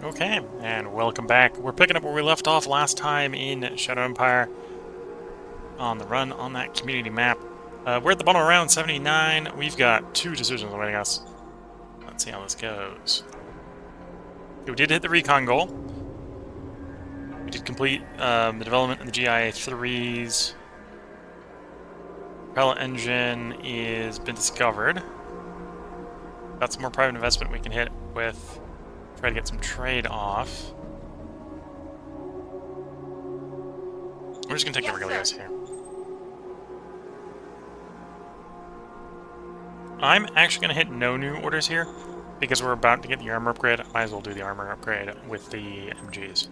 Okay, and welcome back. We're picking up where we left off last time in Shadow Empire on the run on that community map. We're at the bottom of round 79. We've got 2 decisions awaiting us. Let's see how this goes. We did hit the recon goal. We did complete the development of the GIA-3's propellant engine is been discovered. Got some more private investment we can hit with. Try to get some trade off. We're just gonna take the regulars here. I'm actually gonna hit no new orders here because we're about to get the armor upgrade. I might as well do the armor upgrade with the MGs.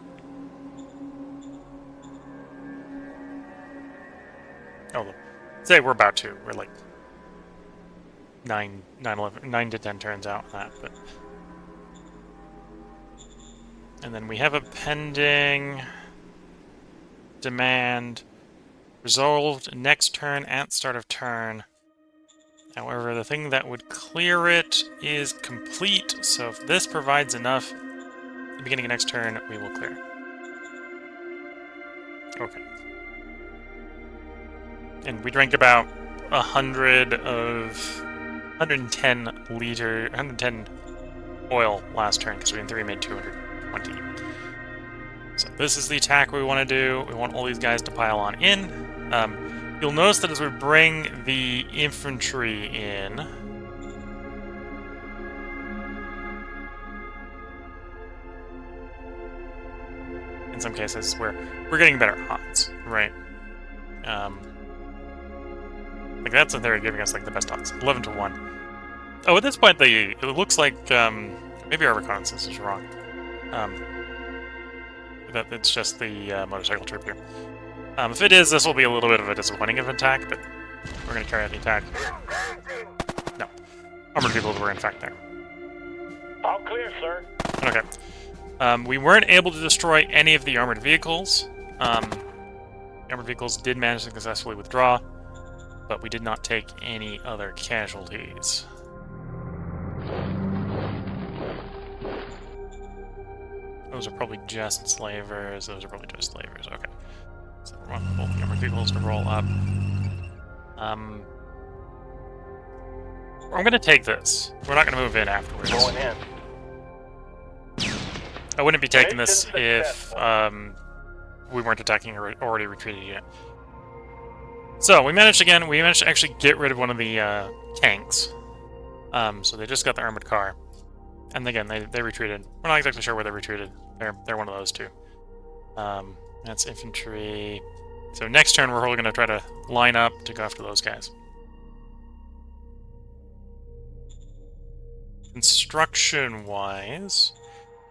Oh, say we're about to. We're like 9 to 10 turns out on that, but. And then we have a pending demand resolved next turn at start of turn. However, the thing that would clear it is complete, so if this provides enough at the beginning of next turn, we will clear. Okay. And we drank about 110 oil last turn, because we in theory made 220. So this is the attack we want to do. We want all these guys to pile on in. You'll notice that as we bring the infantry in, in some cases, we're getting better odds, right? Like that's in theory giving us like the best odds, 11 to 1. Oh, at this point, it looks like maybe our reconnaissance is wrong. That it's just the motorcycle troop here. If it is, this will be a little bit of a disappointing of an attack, but we're going to carry out the attack. No. Armored vehicles were in fact there. All clear, sir. Okay. We weren't able to destroy any of the armored vehicles. The armored vehicles did manage to successfully withdraw, but we did not take any other casualties. Those are probably just slavers. Okay. So we want both the armored vehicles to roll up. I'm going to take this. We're not going to move in afterwards. Going in. I wouldn't be taking this if we weren't attacking an already retreated unit. So we managed to actually get rid of one of the tanks. So they just got the armored car. And again, they retreated. We're not exactly sure where they retreated. They're one of those two. That's infantry. So next turn, we're probably going to try to line up to go after those guys. Construction-wise,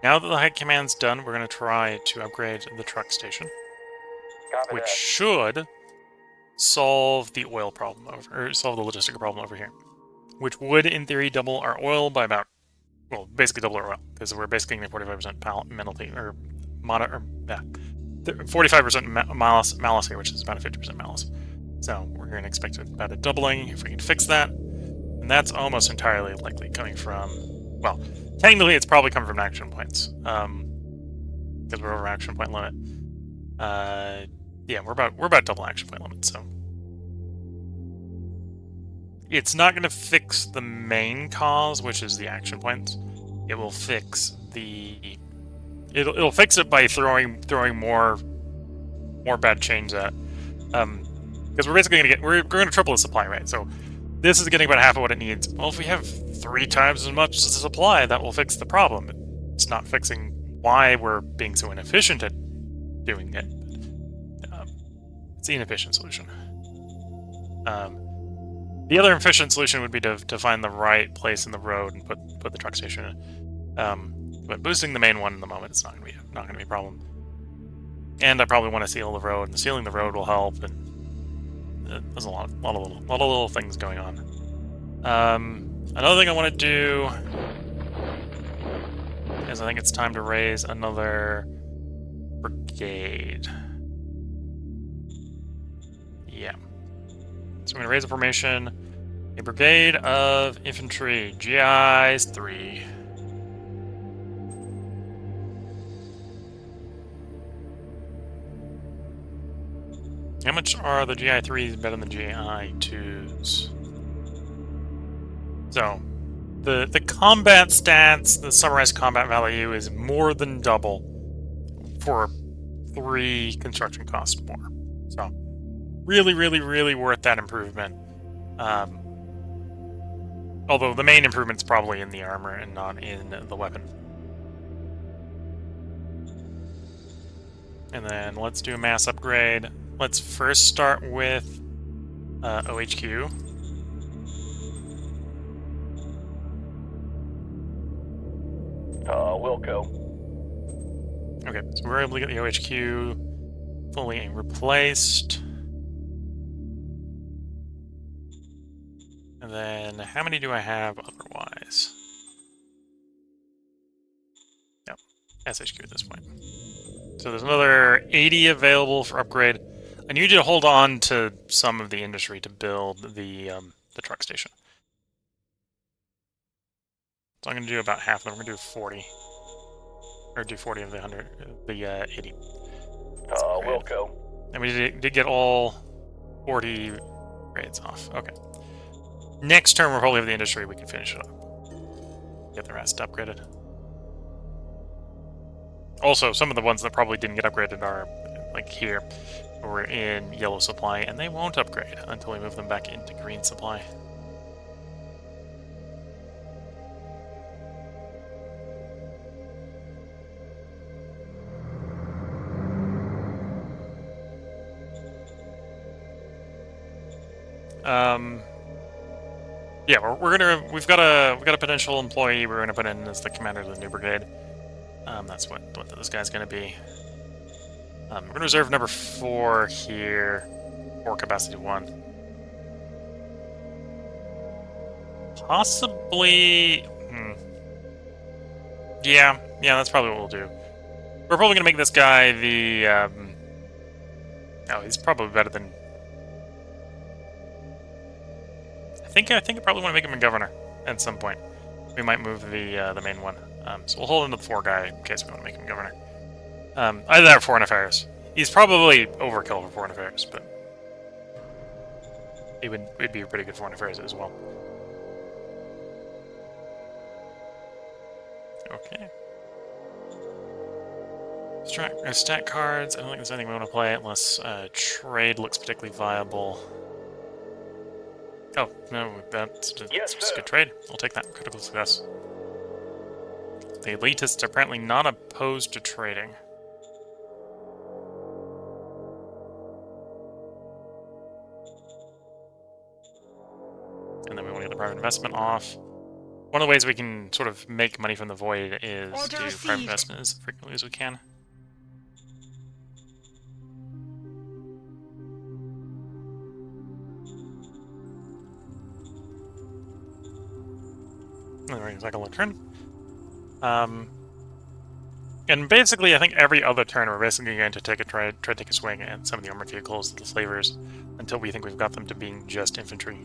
now that the high command's done, we're going to try to upgrade the truck station, which should solve the oil problem or solve the logistical problem over here, which would, in theory, double our oil by about, well, basically double our oil, because we're basically getting 45% penalty, or 45% malice here, which is about a 50% malice. So we're going to expect about a doubling if we can fix that. And that's almost entirely likely coming from, well, technically it's probably coming from action points, because we're over action point limit. Yeah, we're about double action point limit, so it's not going to fix the main cause, which is the action points. It will fix the it'll fix it by throwing more bad chains at, because we're basically going to triple the supply, right? So this is getting about half of what it needs. Well, if we have 3 times as much as the supply, that will fix the problem. It's not fixing why we're being so inefficient at doing it. It's the inefficient solution. The other efficient solution would be to find the right place in the road and put the truck station in. But boosting the main one in the moment is not going to be a problem. And I probably want to seal the road, and sealing the road will help. And there's a lot of little things going on. Another thing I want to do is I think it's time to raise another brigade. Yeah. So we're going to raise a formation, a brigade of infantry, GIs 3. How much are the GI3s better than the GI2s? So, the combat stats, the summarized combat value is more than double for 3 construction costs more. So, really, really, really worth that improvement. Although the main improvement's probably in the armor and not in the weapon. And then let's do a mass upgrade. Let's first start with OHQ. Wilco. Okay, so we're able to get the OHQ fully replaced. And then how many do I have otherwise? Yep, SHQ at this point. So there's another 80 available for upgrade. I need you to hold on to some of the industry to build the truck station. So I'm going to do about half of them. We're going to do 40. Or do 40 of the 100, the 80. Wilco. And we did get all 40 grades off. Okay. Next turn, we'll probably have the industry. We can finish it up. Get the rest upgraded. Also, some of the ones that probably didn't get upgraded are, like here, we're in yellow supply, and they won't upgrade until we move them back into green supply. Yeah, we've got a potential employee we're gonna put in as the commander of the new brigade. That's what this guy's gonna be. We're gonna reserve number 4 here for capacity 1. Possibly. Yeah, that's probably what we'll do. We're probably gonna make this guy the. Oh, he's probably better than. I think I probably want to make him a governor at some point. We might move the main one. So we'll hold him to the 4 guy in case we want to make him governor. Either that or foreign affairs. He's probably overkill for foreign affairs, but it'd be pretty good foreign affairs as well. Okay. Stat cards. I don't think there's anything we want to play unless trade looks particularly viable. Oh, no, that's just a good trade. I'll take that. Critical success. The elitists are apparently not opposed to trading. And then we want to get the private investment off. One of the ways we can sort of make money from the void is do private investment as frequently as we can. Cycle a turn. And basically, I think every other turn we're basically going to try to take a swing at some of the armored vehicles, the slavers, until we think we've got them to being just infantry.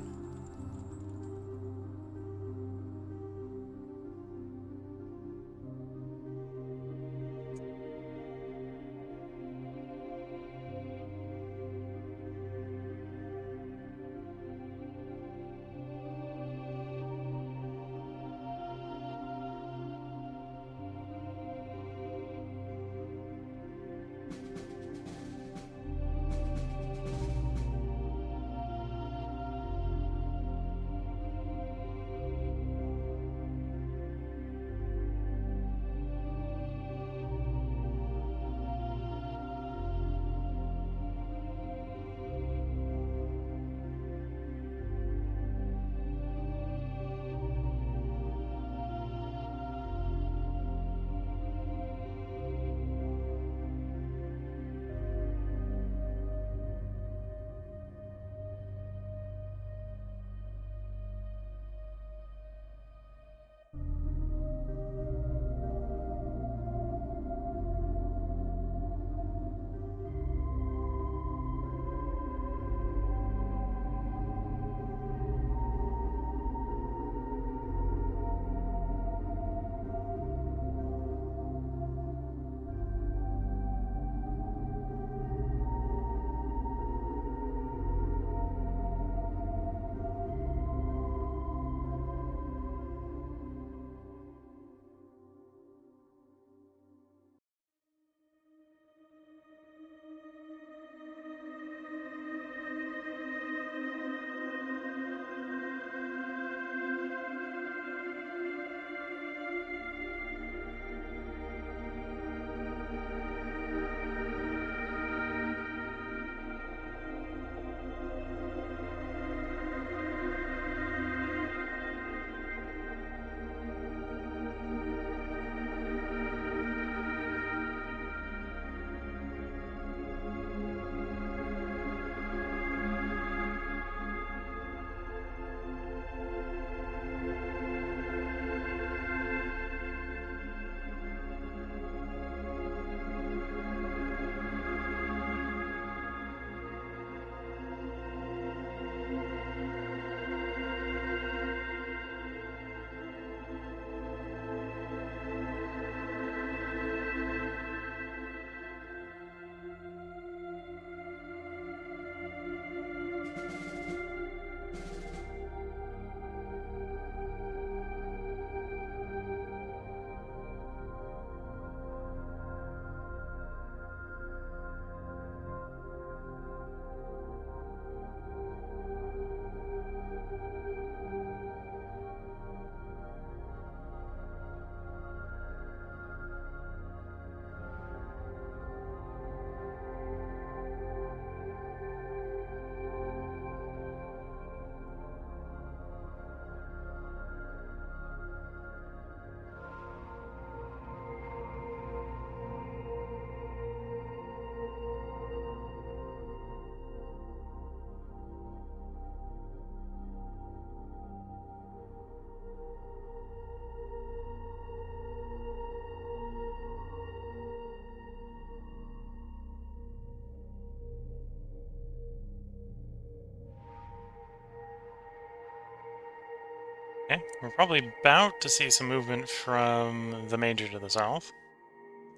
Okay, we're probably about to see some movement from the Major to the south.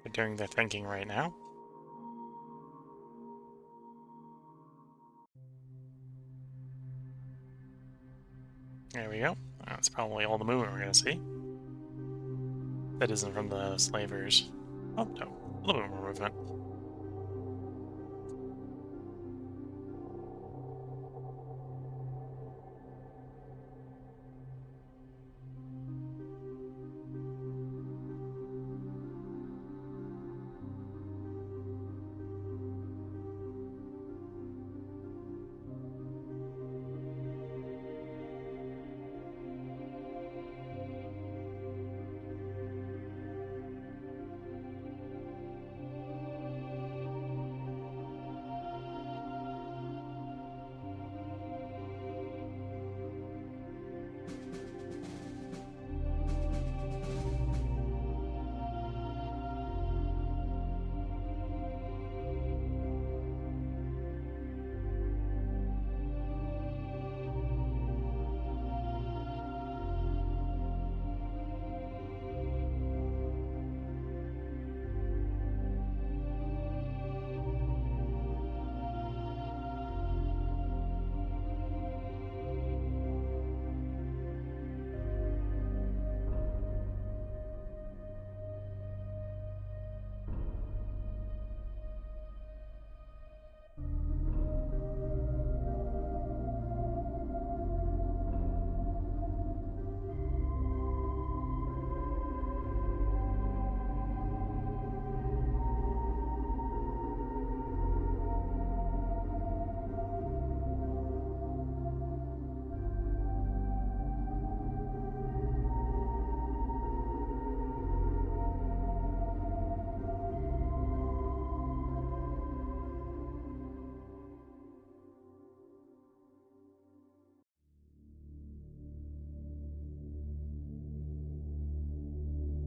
They're doing their thinking right now. There we go. That's probably all the movement we're going to see. That isn't from the slavers. Oh, no. A little bit more movement.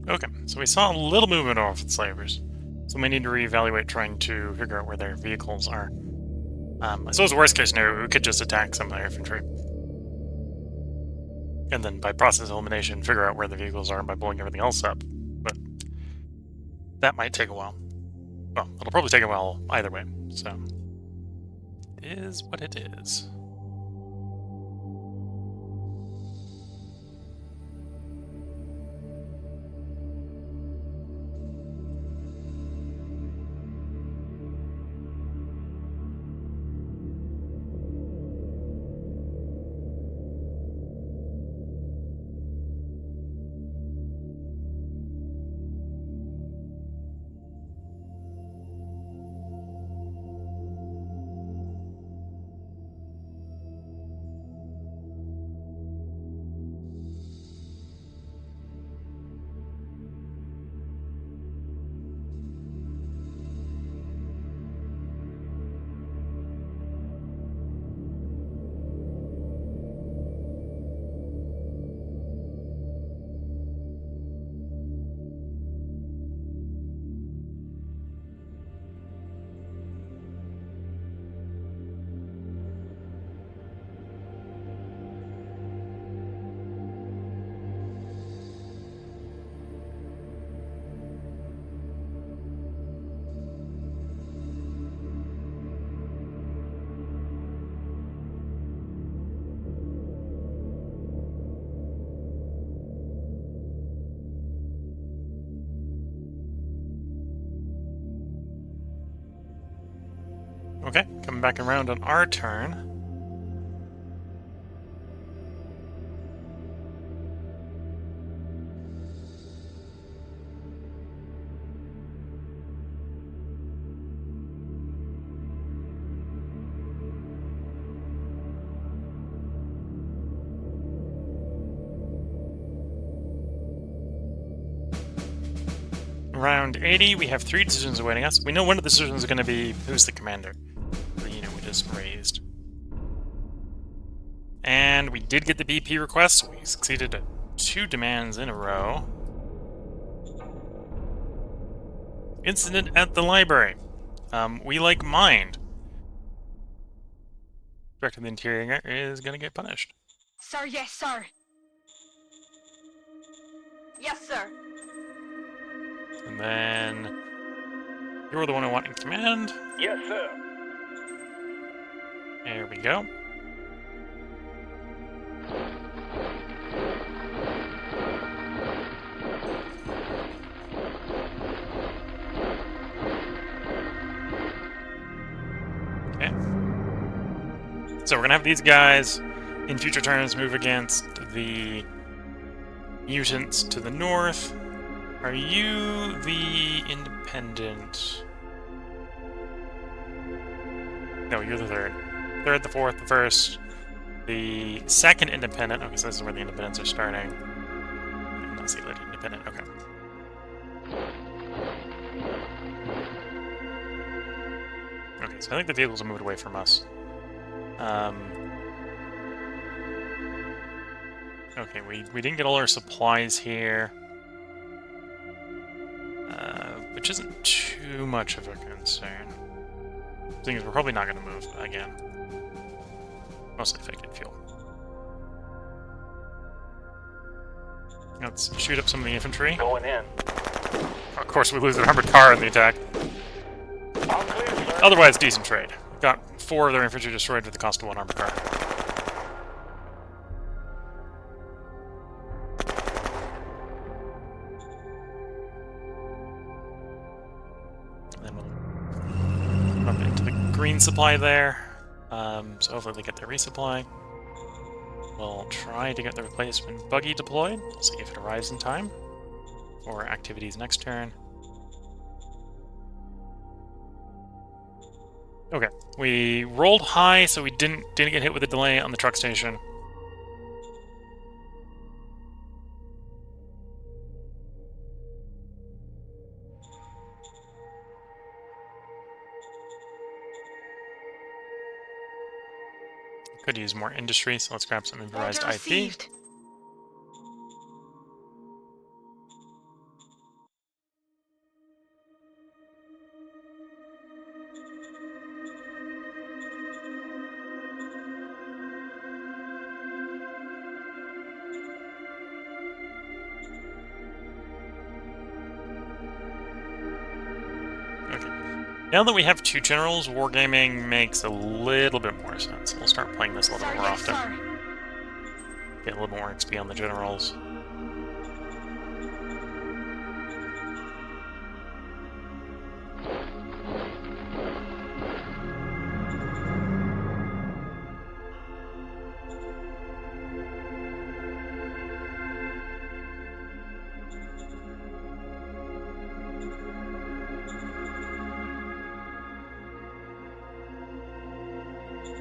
Okay, so we saw a little movement off the slavers. So we need to reevaluate trying to figure out where their vehicles are. I suppose worst case scenario, we could just attack some of their infantry. And then by process elimination, figure out where the vehicles are by blowing everything else up. But that might take a while. Well, it'll probably take a while either way, so it is what it is. Okay, coming back around on our turn. Round 80, we have 3 decisions awaiting us. We know one of the decisions is going to be who's the commander. The unit we just raised. And we did get the BP request, so we succeeded at 2 demands in a row. Incident at the library. We like mined. Director of the Interior is going to get punished. Sir, yes, sir. Yes, sir. And then you're the one I want in command. Yes, sir. There we go. Okay. So we're gonna have these guys in future turns move against the mutants to the north. Are you the independent? No, you're the third. Third, the fourth, the first. The second independent. Okay, so this is where the independents are starting. That's the elite independent. Okay. Okay, so I think the vehicles have moved away from us. Okay, we didn't get all our supplies here, which isn't too much of a concern. The thing is, we're probably not going to move again. Mostly if I get fuel. Let's shoot up some of the infantry. Going in. Of course, we lose an armored car in the attack. All clear, sir. Otherwise, decent trade. Got 4 of their infantry destroyed for the cost of 1 armored car. And then we'll bump into the green supply there. So hopefully they get their resupply. We'll try to get the replacement buggy deployed. We'll see if it arrives in time for activities next turn. Okay, we rolled high, so we didn't get hit with a delay on the truck station. Could use more industry, so let's grab some improvised Order IP. received. Now that we have 2 generals, wargaming makes a little bit more sense. We'll start playing this a little Sir, bit more yes, often. sir. Get a little more XP on the generals.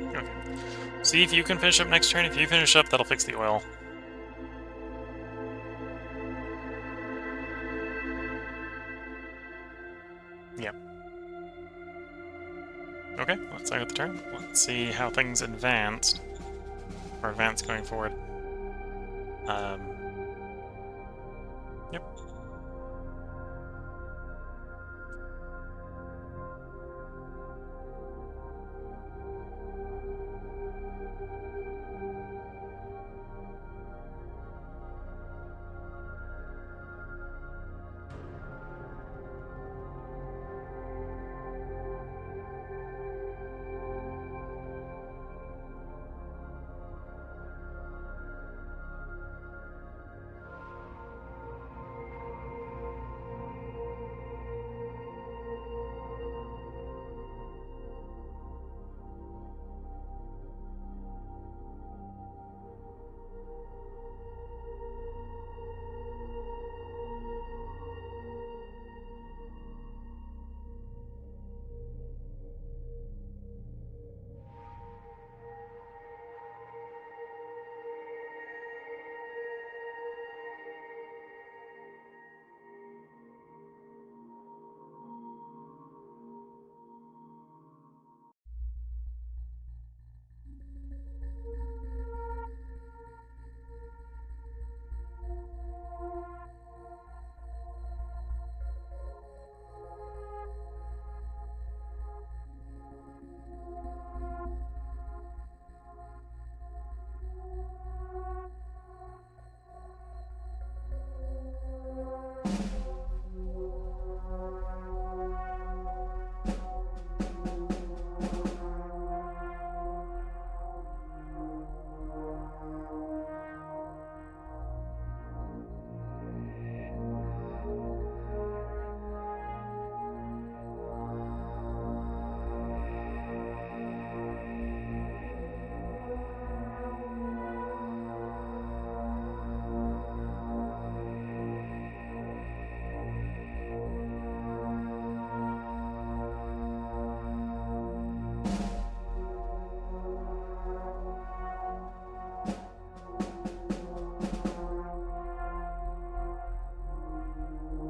Okay. See if you can finish up next turn. If you finish up, that'll fix the oil. Yep. Okay, let's start the turn. Let's see how things advanced. Or advance going forward. Yep.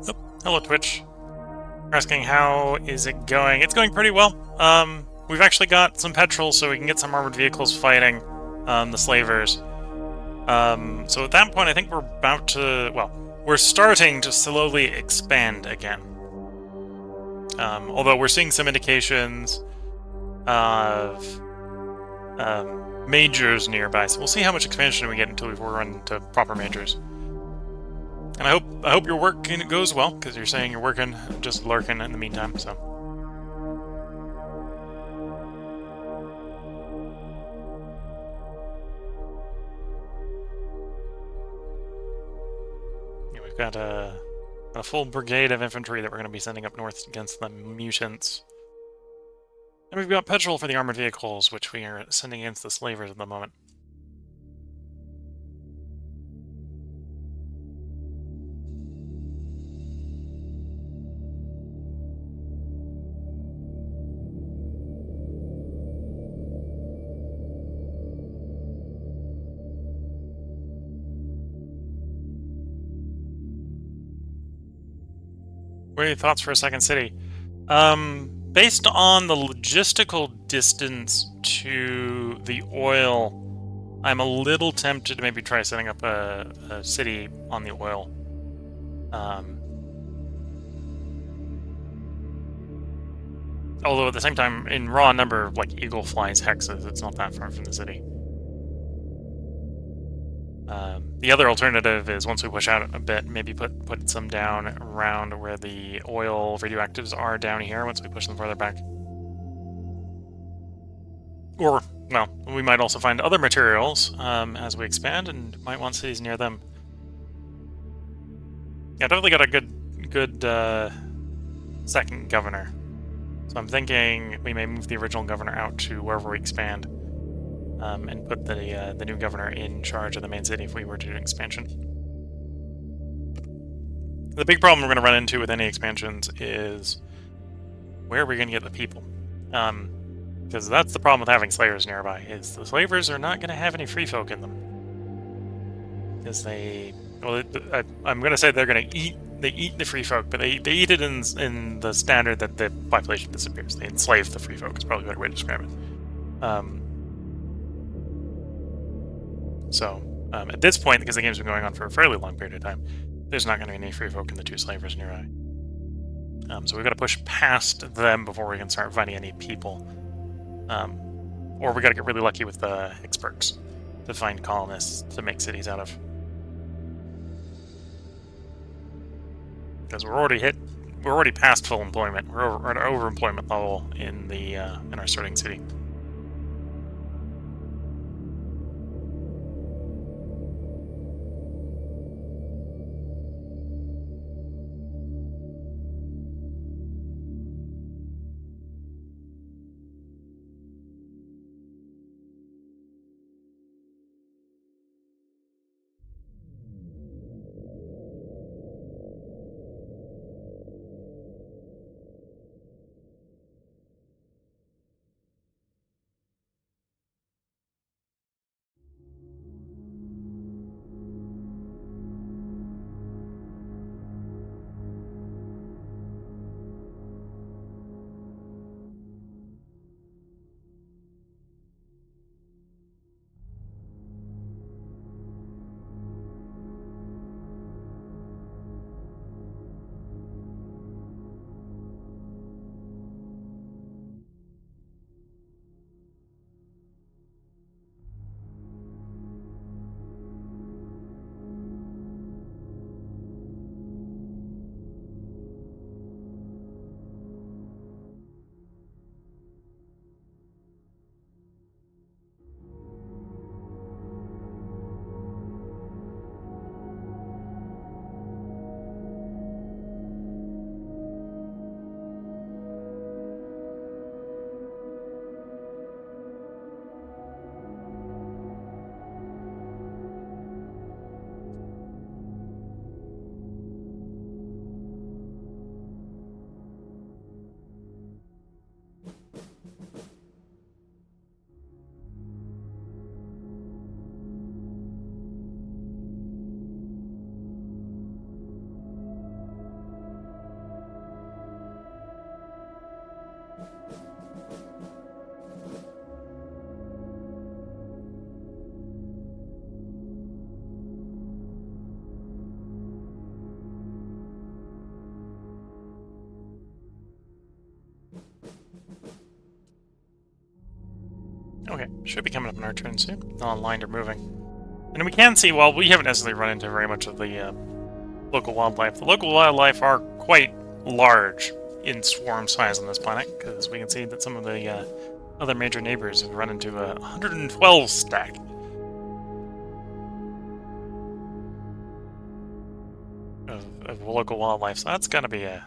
Oh, hello, Twitch. You're asking how is it going? It's going pretty well. We've actually got some petrol, so we can get some armored vehicles fighting the slavers. So at that point, I think we're about to... Well, we're starting to slowly expand again. Although we're seeing some indications of majors nearby, so we'll see how much expansion we get until we run into proper majors. And I hope your work goes well, because you're saying you're working, just lurking in the meantime, so... Yeah, we've got a full brigade of infantry that we're going to be sending up north against the mutants. And we've got petrol for the armored vehicles, which we are sending against the slavers at the moment. What are your thoughts for a second city? Based on the logistical distance to the oil, I'm a little tempted to maybe try setting up a city on the oil. Although at the same time, in raw number, like Eagle flies hexes, it's not that far from the city. The other alternative is once we push out a bit, maybe put some down around where the oil radioactives are down here once we push them further back. Or, well, we might also find other materials as we expand and might want cities near them. Yeah, definitely got a good second governor. So I'm thinking we may move the original governor out to wherever we expand. And put the new governor in charge of the main city if we were to do an expansion. The big problem we're going to run into with any expansions is where are we going to get the people? Because that's the problem with having slavers nearby, is the slavers are not going to have any free folk in them. Because I'm going to say they're going to eat the free folk, but they eat it in the standard that the population disappears. They enslave the free folk, is probably a better way to describe it. So, at this point, because the game's been going on for a fairly long period of time, there's not going to be any free folk in the two slavers nearby. So we've got to push past them before we can start finding any people. Or we got to get really lucky with the experts to find colonists to make cities out of. Because we're already past full employment. We're at overemployment level in our starting city. Okay, should be coming up on our turn soon. All aligned are moving. And we can see, well, we haven't necessarily run into very much of the local wildlife. The local wildlife are quite large in swarm size on this planet, because we can see that some of the other major neighbors have run into a 112 stack. Of local wildlife, so that's gotta be a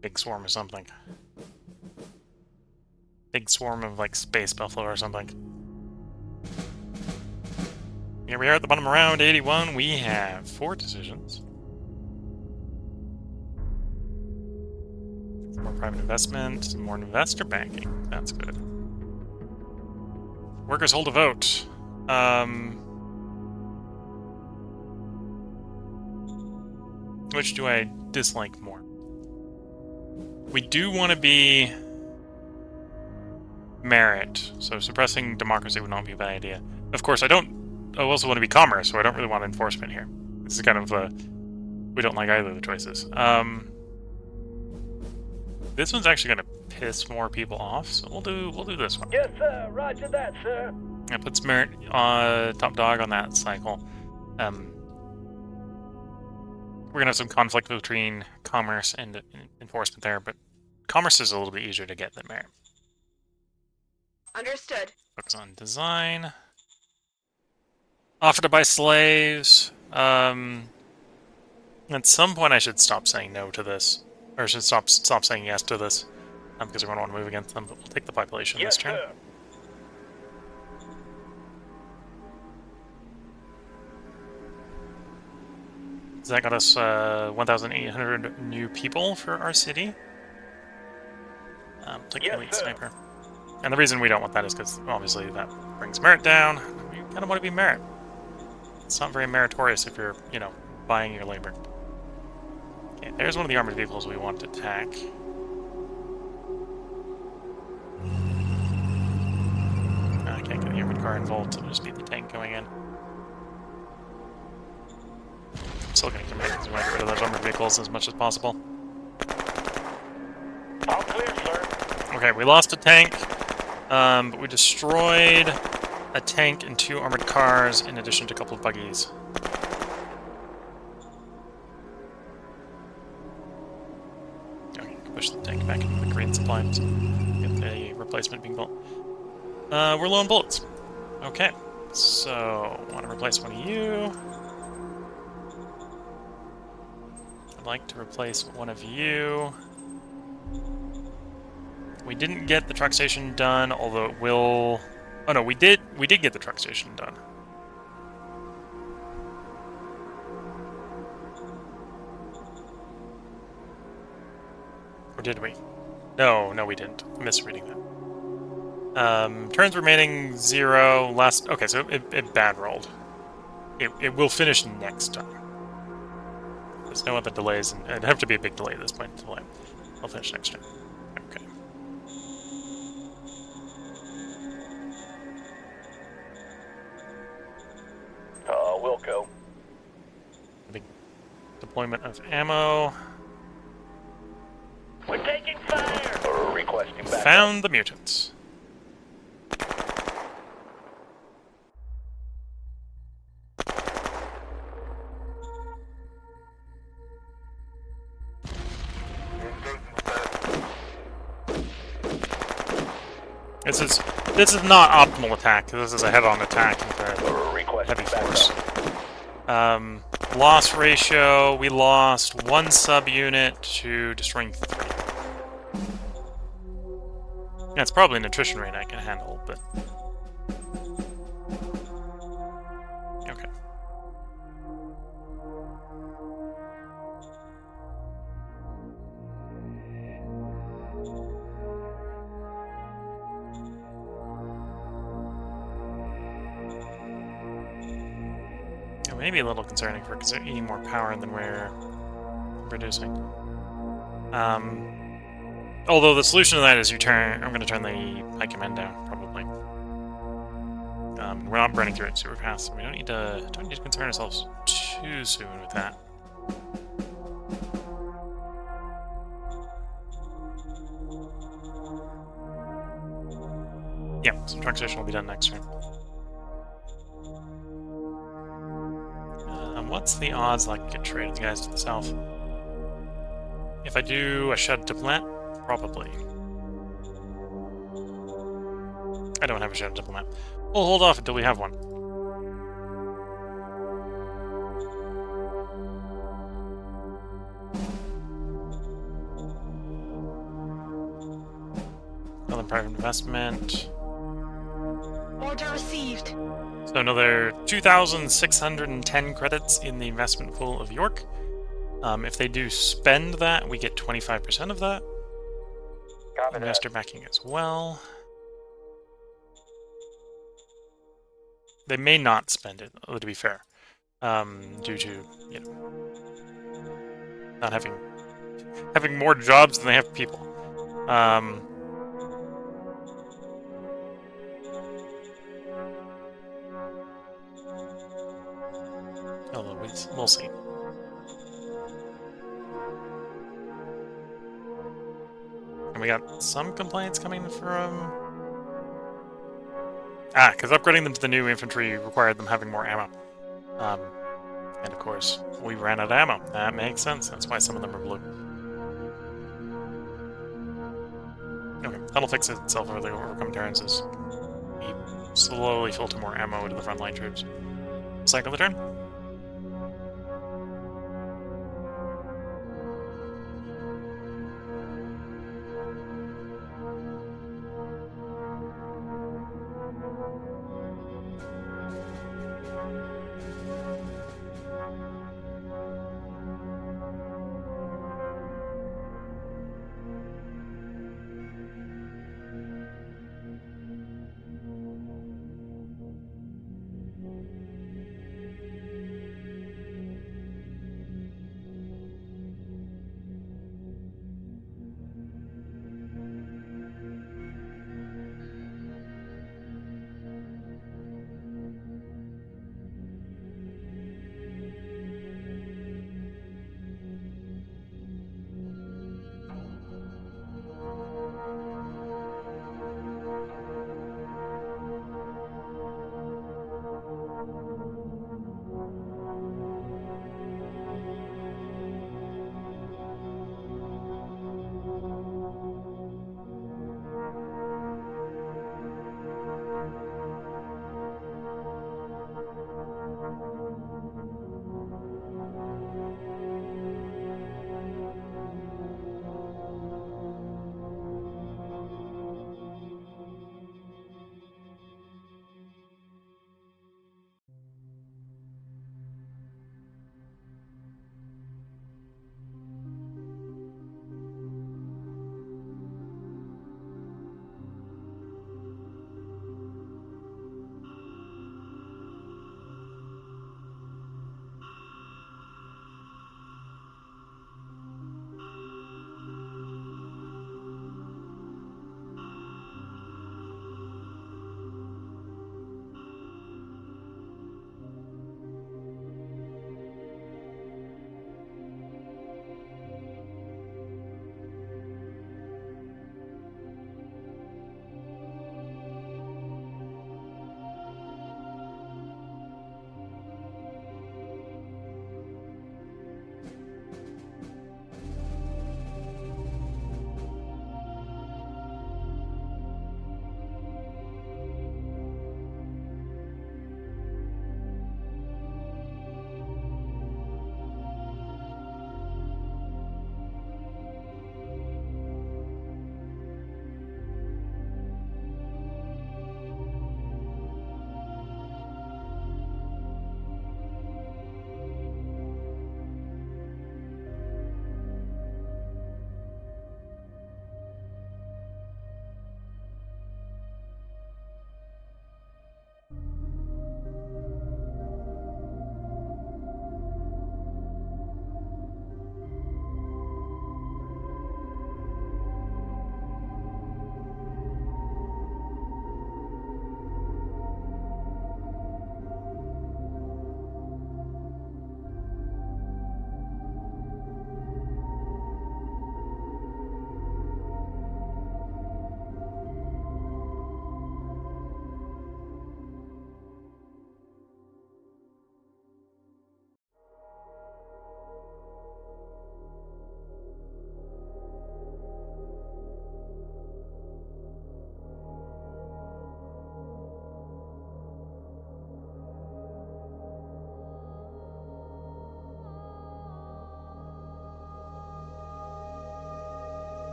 big swarm or something. Big swarm of, like, space buffalo or something. Here we are at the bottom of round 81. We have 4 decisions. Some more private investment, some more investor banking. That's good. Workers hold a vote. Which do I dislike more? We do want to be merit, so suppressing democracy would not be a bad idea. Of course, I also want to be commerce, so I don't really want enforcement here. This is kind of we don't like either of the choices. This one's actually going to piss more people off, so we'll do this one. Yes, sir. Roger that, sir. That puts merit top dog on that cycle. We're going to have some conflict between commerce and enforcement there, but commerce is a little bit easier to get than merit. Understood. Focus on design. Offer to buy slaves. At some point I should stop saying no to this. Or I should stop saying yes to this. Because we don't want to move against them, but we'll take the population this turn. Sir. So that got us 1,800 new people for our city. Take the elite sniper. And the reason we don't want that is because, obviously, that brings merit down. We kind of want to be merit. It's not very meritorious if you're, you know, buying your labor. Okay, there's one of the armored vehicles we want to attack. I can't get the armored car involved, so it'll just be the tank going in. Still going to commit because we want to get rid of those armored vehicles as much as possible. All clear, sir. Okay, we lost a tank, but we destroyed a tank and 2 armored cars in addition to a couple of buggies. Okay, push the tank back into the green supply so get the replacement being built. We're low on bullets. Okay, so I want to replace one of you. I'd like to replace one of you. We didn't get the truck station done, although it will... Oh no, we did get the truck station done. Or did we? No, we didn't. I'm misreading that. Turns remaining 0. Last... Okay, so it bad rolled. It will finish next time. There's no other delays, and it'd have to be a big delay at this point. I'll finish next turn. Okay. We'll go. Big deployment of ammo. We're taking fire. Requesting backup. Found the mutants. This is not optimal attack. This is a head-on attack with heavy force. Loss ratio, we lost 1 subunit to destroying 3. That's probably an attrition rate I can handle, but... Okay. Maybe a little concerning for eating more power than we're producing. Although the solution to that is I'm going to turn the High Command down, probably. We're not burning through it super fast, so we don't need to concern ourselves too soon with that. Yeah, so truck station will be done next turn. What's the odds that I can get traded the guys to the south? If I do a shed diplomat, probably. I don't have a shed diplomat. We'll hold off until we have one. Another private investment. Order received. So another 2,610 credits in the investment pool of York. If they do spend that, we get 25% of that. Copy Investor backing as well. They may not spend it, to be fair, due to not having more jobs than they have people. Although we'll see. And we got some complaints coming from... because upgrading them to the new infantry required them having more ammo. And of course, we ran out of ammo. That makes sense. That's why some of them are blue. Okay, that'll fix itself over the overcome turns as we slowly filter more ammo into the frontline troops. Cycle the turn.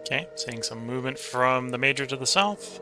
Okay, seeing some movement from the Major to the south.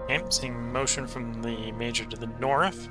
Okay, seeing motion from the Major to the north.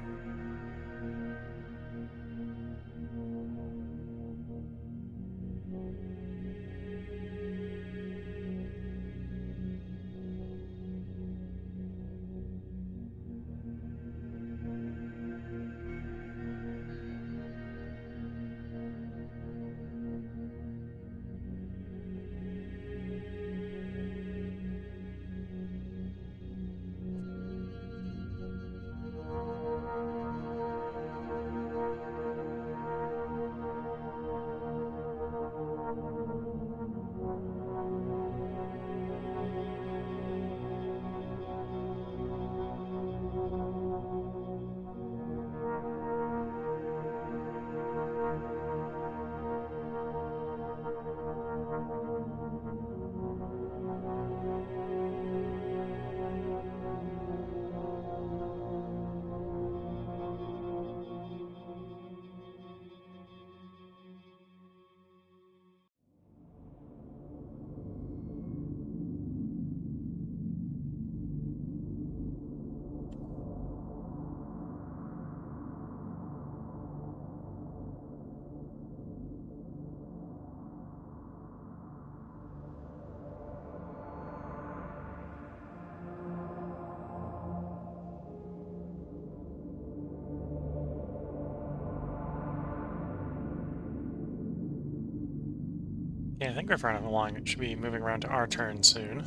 Yeah, I think we're far enough along. It should be moving around to our turn soon.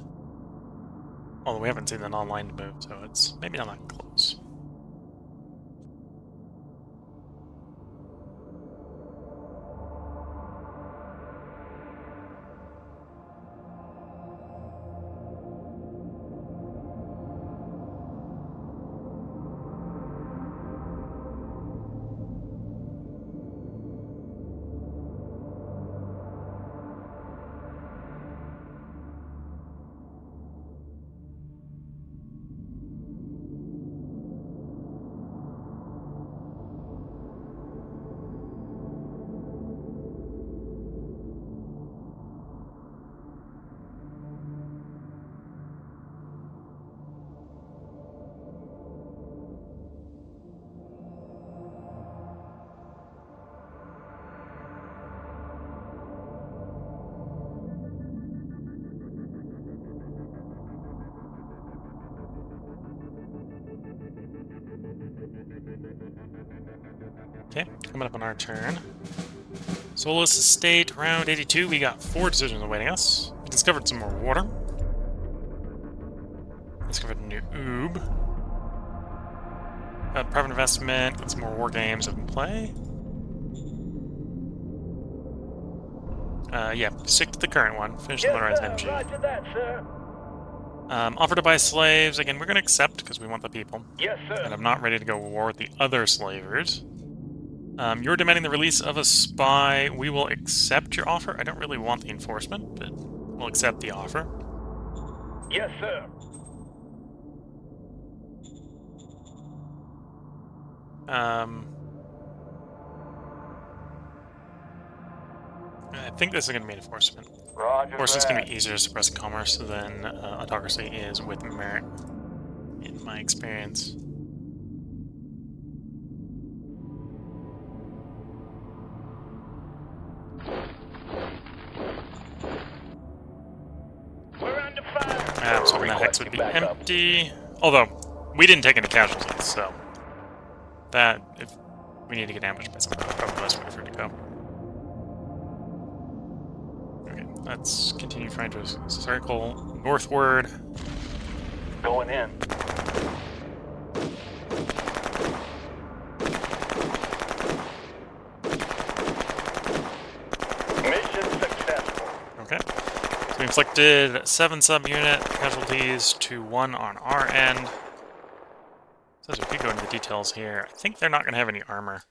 Although we haven't seen an online move, so it's maybe not that close. Okay, coming up on our turn. Solus Estate, round 82. We got 4 decisions awaiting us. We discovered some more water. Discovered a new oob. Got private investment. Got some more war games in play. Yeah, stick to the current one. Finish the motorized MG. Roger that, sir. Offer to buy slaves. Again, we're going to accept because we want the people. Yes, sir. And I'm not ready to go war with the other slavers. You're demanding the release of a spy. We will accept your offer. I don't really want the enforcement, but we'll accept the offer. Yes, sir. I think this is going to be enforcement. Roger Of course, it's going to that. be easier to suppress commerce than autocracy is with merit, in my experience. We're under fire. So that hex would be empty. Although, we didn't take any casualties, so... That, if we need to get ambushed by something, that's probably the best way for it to go. Okay, let's continue trying to circle northward. Going in. Mission successful. Okay. So we inflicted 7 subunit casualties to 1 on our end. Says we could go into the details here. I think they're not going to have any armor.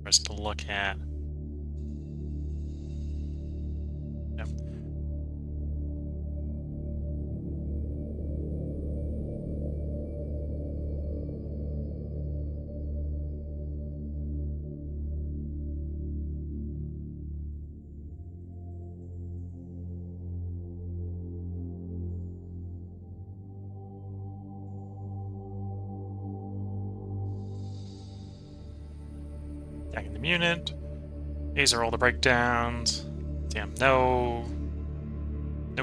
For us to look at. Yep. Attacking the unit. These are all the breakdowns. Damn, no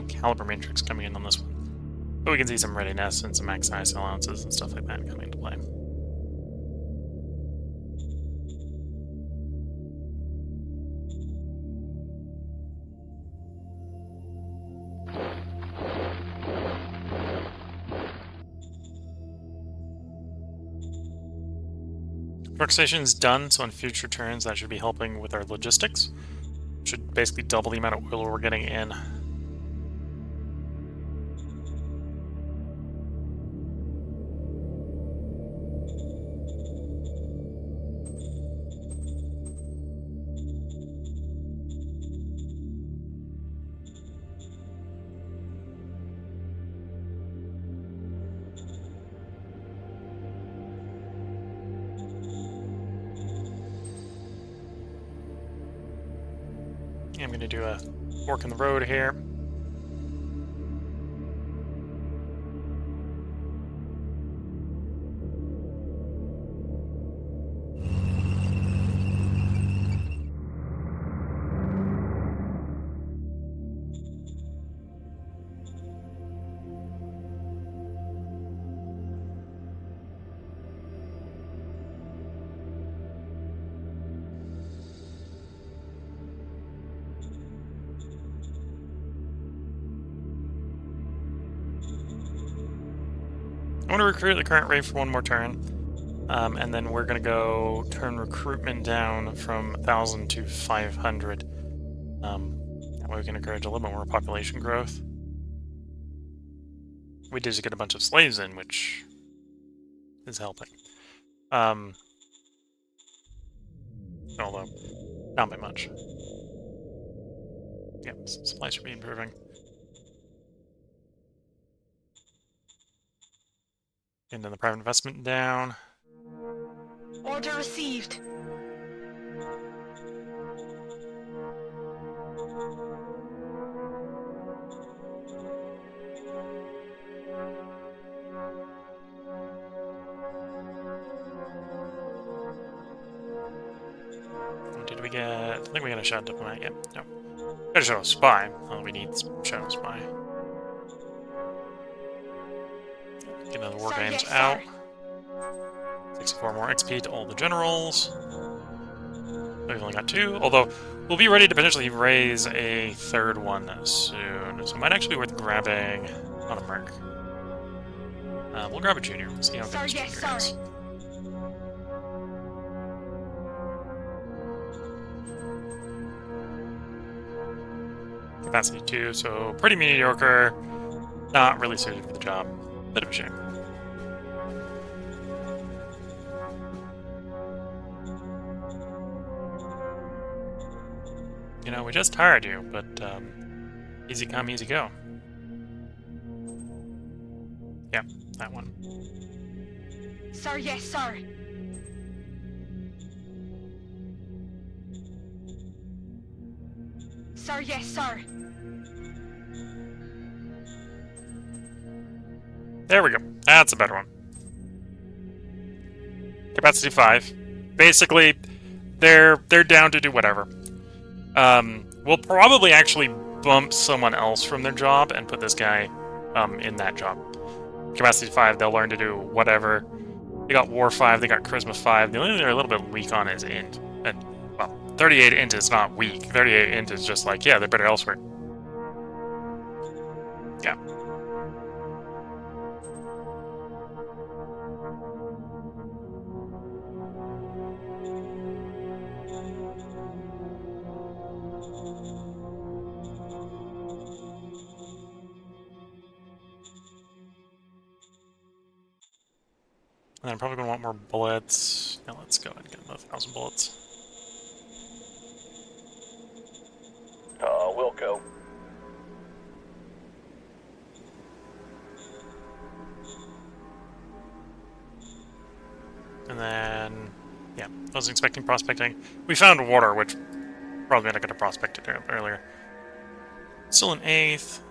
caliber matrix coming in on this one. But we can see some readiness and some max size allowances and stuff like that coming into play. Truck station's done, so on future turns that should be helping with our logistics. Should basically double the amount of oil we're getting in. I'm going to do a fork in the road here. I want to recruit the current rate for one more turn, and then we're going to go turn recruitment down from 1,000 to 500. That way we can encourage a little bit more population growth. We did just get a bunch of slaves in, which is helping. Although, not by much. Yeah, supplies should be improving. And then the private investment down. Order received. What did we get? I think we got a shadow diplomat. Yep. No. Got a shadow spy. All we need is shadow spy. Get another war games out. 64 more XP to all the generals. We've only got 2, although we'll be ready to potentially raise a 3rd one soon. So it might actually be worth grabbing on a merc. We'll grab a junior. We'll see how good this junior is. Capacity 2, so pretty mediocre. Not really suited for the job. Bit of a shame. You know, we just hired you, but easy come, easy go. Yeah. That one. Sir, yes, sir. Sir, yes, sir. There we go. That's a better one. Capacity 5. Basically, they're down to do whatever. We'll probably actually bump someone else from their job and put this guy in that job. Capacity 5, they'll learn to do whatever. They got War 5, they got Charisma 5. The only thing they're a little bit weak on is Int. And, well, 38 Int is not weak. 38 Int is just like, yeah, they're better elsewhere. Yeah. And I'm probably going to want more bullets. Now let's go ahead and get another 1,000 bullets. Wilco. And then, yeah, I was expecting prospecting. We found water, which probably not going to prospect it earlier. Still an 8th.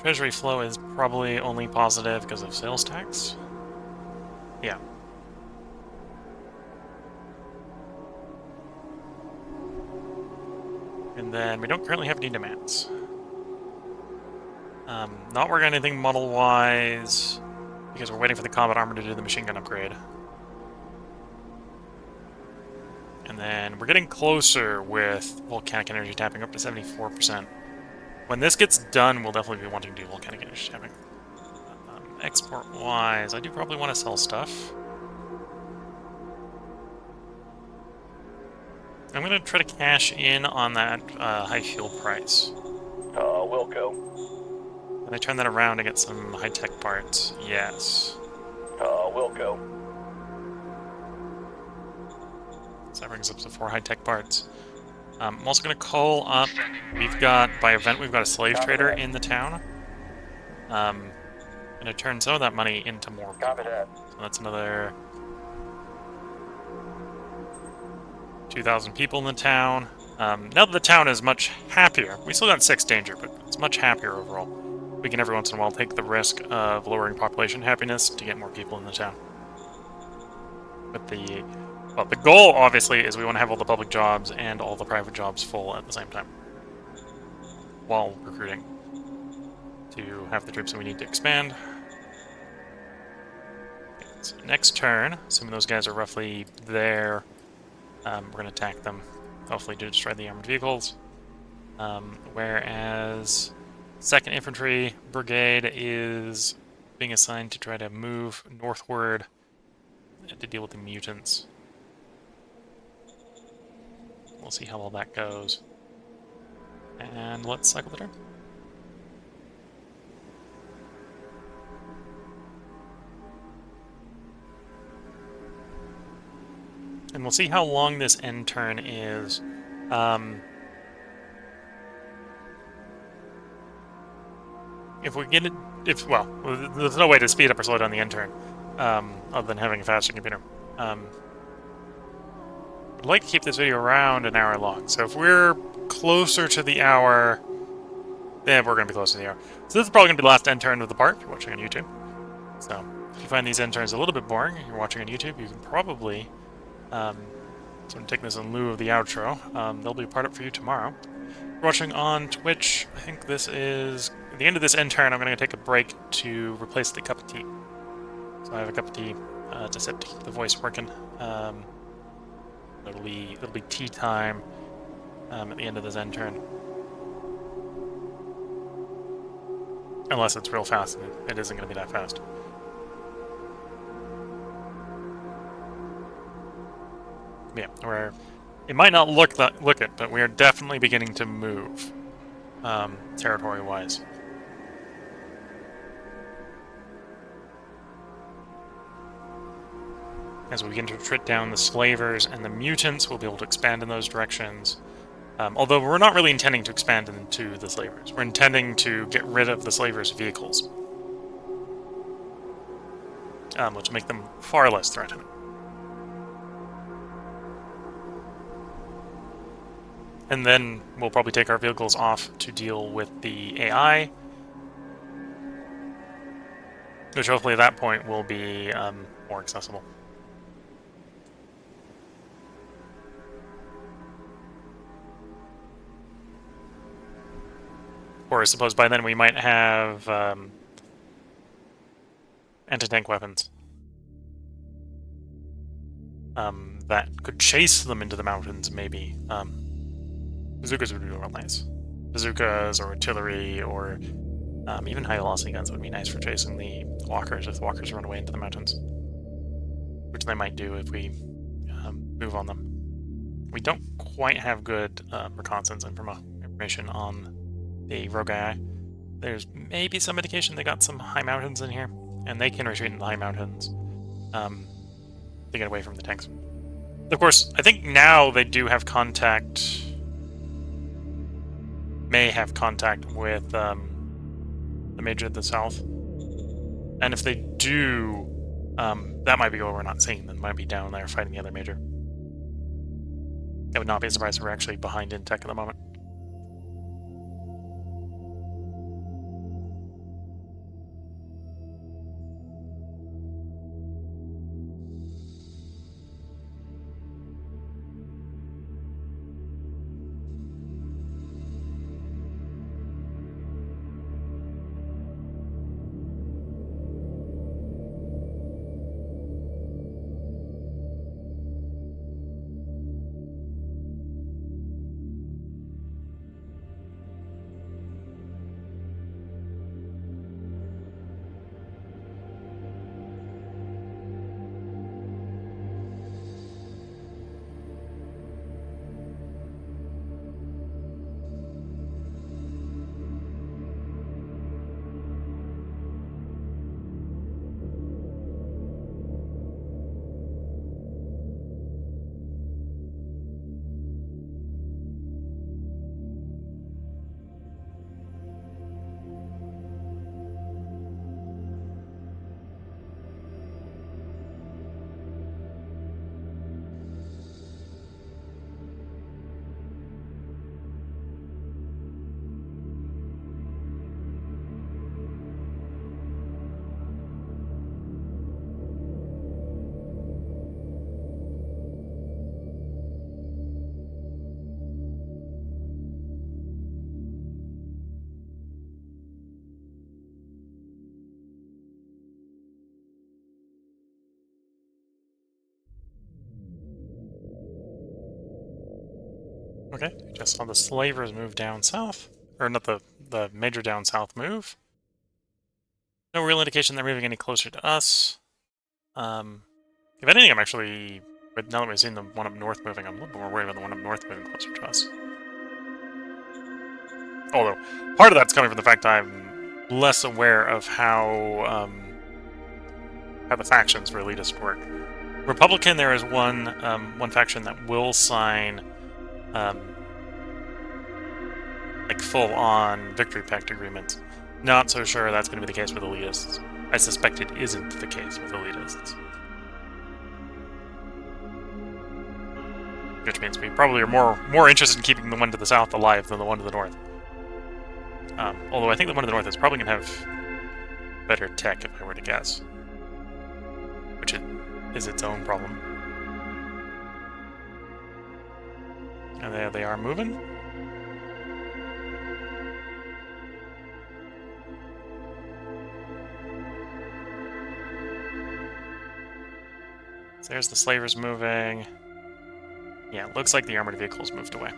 Treasury flow is probably only positive because of sales tax. Yeah. And then we don't currently have any demands. Not working on anything model-wise because we're waiting for the combat armor to do the machine gun upgrade. And then we're getting closer with volcanic energy tapping up to 74%. When this gets done, we'll definitely be wanting to do volcanic energy tapping. Export-wise, I do probably want to sell stuff. I'm going to try to cash in on that high fuel price. Wilco. Can I turn that around to get some high-tech parts? Yes. Wilco. So that brings up to 4 high-tech parts. I'm also going to call up, we've got a slave trader in the town. I'm going to turn some of that money into more people. So that's another 2,000 people in the town. Now that the town is much happier, we still got 6 danger, but it's much happier overall. We can every once in a while take the risk of lowering population happiness to get more people in the town. But the goal, obviously, is we want to have all the public jobs and all the private jobs full at the same time. While recruiting. To have the troops that we need to expand. Okay, so next turn, assuming those guys are roughly there, we're going to attack them. Hopefully to destroy the armored vehicles. Whereas 2nd Infantry Brigade is being assigned to try to move northward to deal with the mutants. We'll see how well that goes. And let's cycle the turn. And we'll see how long this end turn is. If we get it, well, there's no way to speed up or slow down the end turn, other than having a faster computer. I'd like to keep this video around an hour long, so if we're closer to the hour, then we're going to be close to the hour. So this is probably going to be the last end turn of the part, if you're watching on YouTube. So, if you find these end turns a little bit boring, if you're watching on YouTube, you can probably so I'm taking this in lieu of the outro. They'll be part up for you tomorrow. If you're watching on Twitch, I think this is... At the end of this end turn, I'm going to take a break to replace the cup of tea. So I have a cup of tea to sip to keep the voice working. It'll be tea time at the end of this end turn. Unless it's real fast, and it isn't going to be that fast. Yeah, it might not look it, but we are definitely beginning to move, territory-wise. As we begin to trit down the slavers and the mutants, we'll be able to expand in those directions. Although we're not really intending to expand into the slavers. We're intending to get rid of the slavers' vehicles. which will make them far less threatening. And then we'll probably take our vehicles off to deal with the AI, which hopefully at that point will be more accessible. Or I suppose by then we might have anti-tank weapons that could chase them into the mountains, maybe. Bazookas would be real nice. Bazookas or artillery or even high-velocity guns would be nice for chasing the walkers if the walkers run away into the mountains. Which they might do if we move on them. We don't quite have good reconnaissance information on the rogue AI. There's maybe some indication they got some high mountains in here, and they can retreat in the high mountains to get away from the tanks. Of course, I think now they do have contact, may have contact with the Major of the South. And if they do, that might be where we're not seeing them. Might be down there fighting the other Major. I would not be surprised if we're actually behind in tech at the moment. Okay, just saw the slavers move down south. Or not the Major down south move. No real indication they're moving any closer to us. If anything, I'm actually, but now that we've seen the one up north moving, I'm a little more worried about the one up north moving closer to us. Although, part of that's coming from the fact I'm less aware of how the factions for elitists work. Republican, there is one faction that will sign like full-on victory pact agreements. Not so sure that's going to be the case with elitists. I suspect it isn't the case with elitists. Which means we probably are more interested in keeping the one to the south alive than the one to the north. Although I think the one to the north is probably going to have better tech, if I were to guess. Which is its own problem. And there they are moving. So there's the slavers moving. Yeah, it looks like the armored vehicles moved away.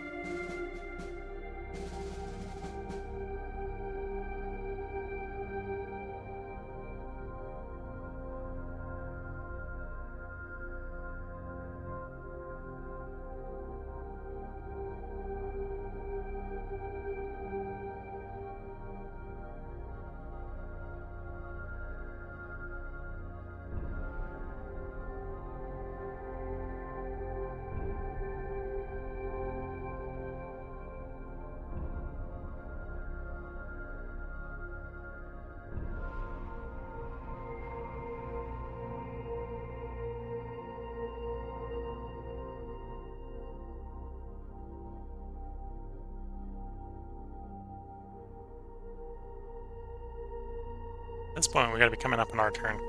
At this point, we gotta be coming up on our turn.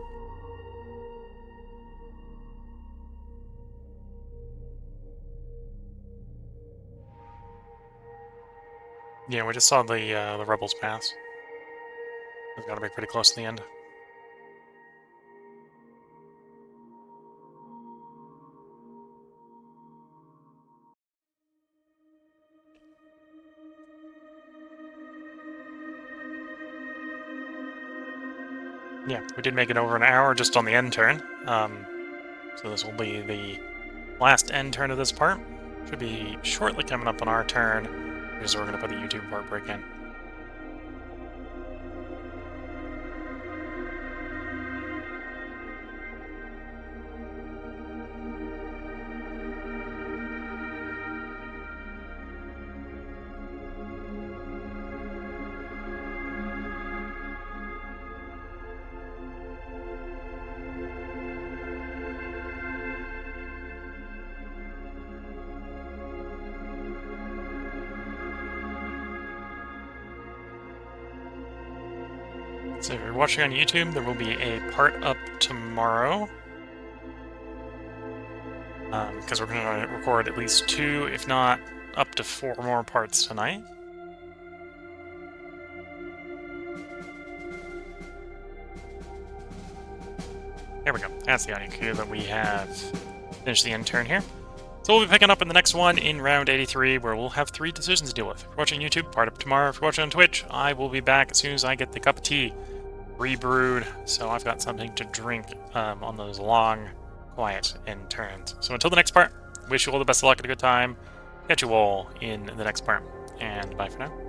Yeah, we just saw the rebels pass. We've got to be pretty close to the end. Yeah, we did make it over an hour just on the end turn. So this will be the last end turn of this part. Should be shortly coming up on our turn, because we're going to put the YouTube part break in. So if you're watching on YouTube, there will be a part up tomorrow. Because we're going to record at least 2, if not up to 4 more parts tonight. There we go. That's the audio cue that we have finished the end turn here. So we'll be picking up in the next one in round 83, where we'll have 3 decisions to deal with. If you're watching YouTube, part up tomorrow. If you're watching on Twitch, I will be back as soon as I get the cup of tea rebrewed, so I've got something to drink on those long, quiet end turns. So until the next part, wish you all the best of luck and a good time. Catch you all in the next part, and bye for now.